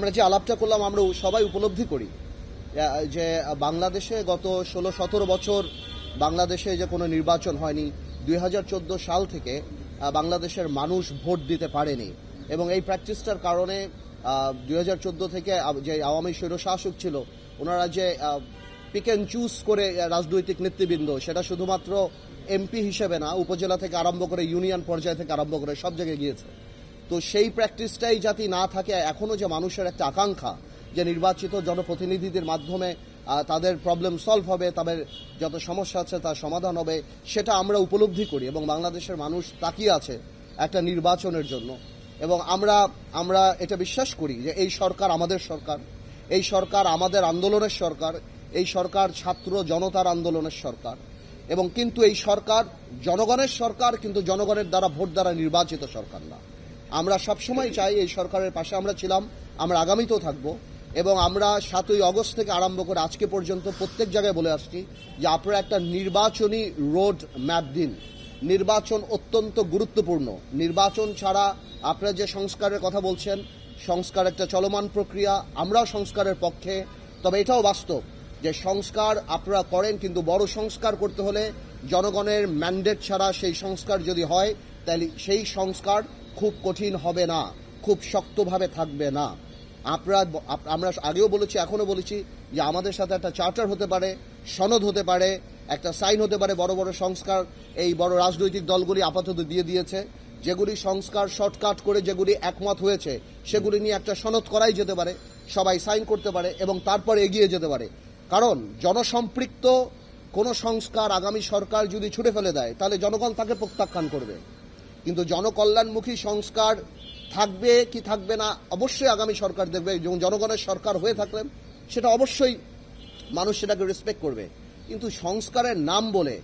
আমরা যে আলাপটা করলাম আমরা সবাই উপলব্ধি করি যে বাংলাদেশে গত 16-17 বছর বাংলাদেশে যে কোনো নির্বাচন হয়নি। 2014 সাল থেকে বাংলাদেশের মানুষ ভোট দিতে পারেনি এবং এই প্র্যাকটিসটার কারণে 2014 থেকে যে আওয়ামী স্বৈরশাসক ছিল ওনারা যে পিক অ্যান্ড চুজ করে রাজনৈতিক নেতৃবৃন্দ, সেটা শুধুমাত্র এমপি হিসেবে না, উপজেলা থেকে আরম্ভ করে ইউনিয়ন পর্যায় থেকে আরম্ভ করে সব জায়গায় গিয়েছে। তো সেই প্র্যাকটিসটাই যাতে না থাকে, এখনও যে মানুষের একটা আকাঙ্ক্ষা যে নির্বাচিত জনপ্রতিনিধিদের মাধ্যমে তাদের প্রবলেম সলভ হবে, তাদের যত সমস্যা আছে তার সমাধান হবে, সেটা আমরা উপলব্ধি করি এবং বাংলাদেশের মানুষ তাকিয়ে আছে একটা নির্বাচনের জন্য। এবং আমরা এটা বিশ্বাস করি যে এই সরকার আমাদের সরকার, এই সরকার আমাদের আন্দোলনের সরকার, এই সরকার ছাত্র জনতার আন্দোলনের সরকার এবং কিন্তু এই সরকার জনগণের সরকার, কিন্তু জনগণের দ্বারা ভোট দ্বারা নির্বাচিত সরকার না। আমরা সবসময় চাই, এই সরকারের পাশে আমরা ছিলাম, আমরা আগামীতেও থাকব এবং আমরা 7ই আগস্ট থেকে আরম্ভ করে আজকে পর্যন্ত প্রত্যেক জায়গায় বলে আসছি যে আপনারা একটা নির্বাচনী রোড ম্যাপ দিন। নির্বাচন অত্যন্ত গুরুত্বপূর্ণ। নির্বাচন ছাড়া আপনারা যে সংস্কারের কথা বলছেন, সংস্কার একটা চলমান প্রক্রিয়া, আমরাও সংস্কারের পক্ষে। তবে এটাও বাস্তব যে সংস্কার আপনারা করেন, কিন্তু বড় সংস্কার করতে হলে জনগণের ম্যান্ডেট ছাড়া সেই সংস্কার যদি হয় তাহলে সেই সংস্কার খুব কঠিন হবে না, খুব শক্তভাবে থাকবে না। আমরা আগেও বলেছি, এখনো বলেছি যে আমাদের সাথে একটা চার্টার হতে পারে, সনদ হতে পারে, একটা সাইন হতে পারে। বড় বড় সংস্কার এই বড় রাজনৈতিক দলগুলি আপাতত দিয়ে দিয়েছে। যেগুলি সংস্কার শর্টকাট করে যেগুলি একমত হয়েছে সেগুলি নিয়ে একটা সনদ করাই যেতে পারে, সবাই সাইন করতে পারে এবং তারপরে এগিয়ে যেতে পারে। কারণ জনসম্পৃক্ত কোনো সংস্কার আগামী সরকার যদি ছুটে ফেলে দেয় তাহলে জনগণ তাকে প্রত্যাখ্যান করবে। কিন্তু জনকল্যাণমুখী সংস্কার থাকবে কি থাকবে না অবশ্যই আগামী সরকার দেখবে, এবং জনগণের সরকার হয়ে থাকলে সেটা অবশ্যই মানুষ সেটাকে রেসপেক্ট করবে। কিন্তু সংস্কারের নাম বলে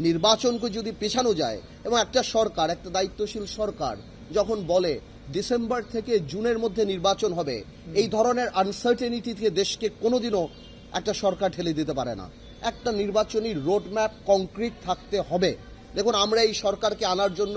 নির্বাচনকে যদি পেছানো যায়, এবং একটা সরকার, একটা দায়িত্বশীল সরকার যখন বলে ডিসেম্বর থেকে জুনের মধ্যে নির্বাচন হবে, এই ধরনের আনসার্টেনিটি থেকে দেশকে কোনোদিনও একটা সরকার ঠেলে দিতে পারে না। একটা নির্বাচনী রোডম্যাপ কংক্রিট থাকতে হবে। দেখুন, আমরা এই সরকারকে আনার জন্য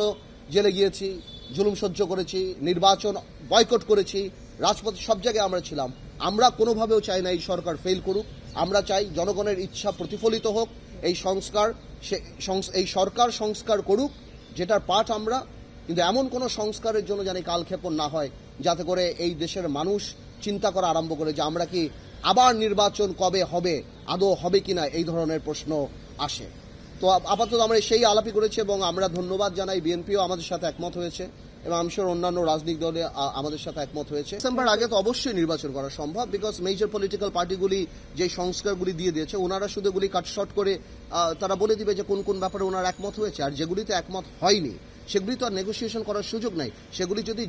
জেলে গিয়েছি, জুলুম সহ্য করেছি, নির্বাচন বয়কট করেছি, রাজপথে সব জায়গায় আমরা ছিলাম। আমরা কোনোভাবেও চাই না এই সরকার ফেল করুক। আমরা চাই জনগণের ইচ্ছা প্রতিফলিত হোক। এই সরকার সংস্কার করুক, যেটার পার্ট আমরা। কিন্তু এমন কোনো সংস্কারের জন্য যেন কালক্ষেপণ না হয়, যাতে করে এই দেশের মানুষ চিন্তা করা আরম্ভ করে যে আমরা কি আবার নির্বাচন কবে হবে, আদৌ হবে কিনা, এই ধরনের প্রশ্ন আসে। তো আপাতত আমরা সেই আলাপই করেছি এবং আমরা ধন্যবাদ জানাই, বিএনপিও আমাদের সাথে একমত হয়েছে এবং আমি শিওর অন্যান্য রাজনৈতিক দলে আমাদের সাথে একমত হয়েছে। ডিসেম্বর আগে তো অবশ্যই নির্বাচন করা সম্ভব, বিকজ মেজর পলিটিক্যাল পার্টিগুলি যে সংস্কারগুলি দিয়ে দিয়েছে, ওনারা শুধু এগুলি কাটশট করে তারা বলে দিবে যে কোন কোন ব্যাপারে ওনারা একমত হয়েছে। আর যেগুলিতে একমত হয়নি সেগুলি তো আর নেগোসিয়েশন করার সুযোগ নাই। সেগুলি যদি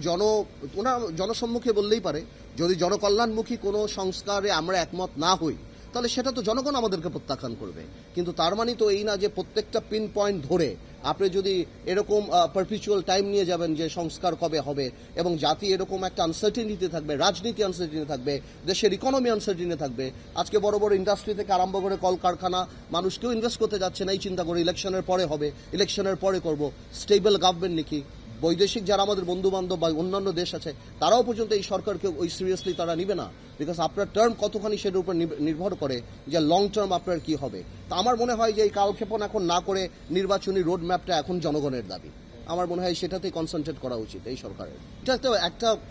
ওনারা জনসম্মুখে বললেই পারে, যদি জনকল্যাণমুখী কোনো সংস্কারে আমরা একমত না হই তাহলে সেটা তো জনগণ আমাদেরকে প্রত্যাখ্যান করবে। কিন্তু তার মানে তো এই না যে প্রত্যেকটা পিন পয়েন্ট ধরে আপনি যদি এরকম পারপিচুয়াল টাইম নিয়ে যাবেন যে সংস্কার কবে হবে, এবং জাতি এরকম একটা আনসার্টেনিটি থাকবে, রাজনীতি আনসার্টেনিটি থাকবে, দেশের ইকোনমি আনসার্টেনিটি থাকবে। আজকে বড় বড় ইন্ডাস্ট্রি থেকে আরম্ভ করে কলকারখানা, মানুষ কেউ ইনভেস্ট করতে যাচ্ছে না, এই চিন্তা করে ইলেকশনের পরে হবে, ইলেকশনের পরে করব, স্টেবল গভর্নমেন্ট নাকি। বৈদেশিক যারা আমাদের বন্ধু বান্ধব বা অন্যান্য দেশ আছে তারাও পর্যন্ত এই সরকারকে ওই সিরিয়াসলি তারা নিবে না, বিকজ আপনার টার্ম কতখানি সেটার উপর নির্ভর করে যে লং টার্ম আপনার কি হবে। তা আমার মনে হয় যে এই কালক্ষেপণ এখন না করে নির্বাচনী রোড ম্যাপটা এখন জনগণের দাবি। আমার মনে হয় সেটাতেই কনসেন্ট্রেট করা উচিত এই সরকারের। এটা তো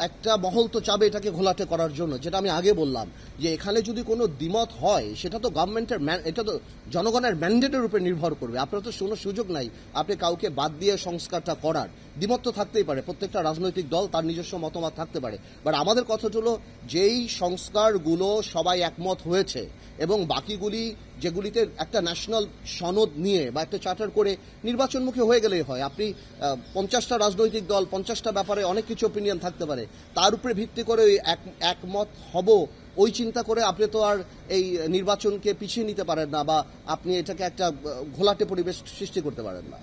একটা মহল তো চাবে এটাকে ঘোলাটে করার জন্য, যেটা আমি আগে বললাম যে এখানে যদি কোনো দ্বিমত হয় সেটা তো গভর্নমেন্টের, এটা তো জনগণের ম্যান্ডেটের উপর নির্ভর করবে। আপনার তো কোনো সুযোগ নাই আপনি কাউকে বাদ দিয়ে সংস্কারটা করার। দ্বিমত তো থাকতেই পারে, প্রত্যেকটা রাজনৈতিক দল তার নিজস্ব মতামত থাকতে পারে, বাট আমাদের কথা হলো যেই সংস্কারগুলো সবাই একমত হয়েছে এবং বাকিগুলি যেগুলিতে একটা ন্যাশনাল সনদ নিয়ে বা একটা চার্টার করে নির্বাচনমুখী হয়ে গেলেই হয়। আপনি 50টা রাজনৈতিক দল 50টা ব্যাপারে অনেক কিছু অপিনিয়ন থাকতে পারে, তার উপরে ভিত্তি করে ওই একমত হব ওই চিন্তা করে আপনি তো আর এই নির্বাচনকে পিছিয়ে নিতে পারেন না, বা আপনি এটাকে একটা ঘোলাটে পরিবেশ সৃষ্টি করতে পারেন না।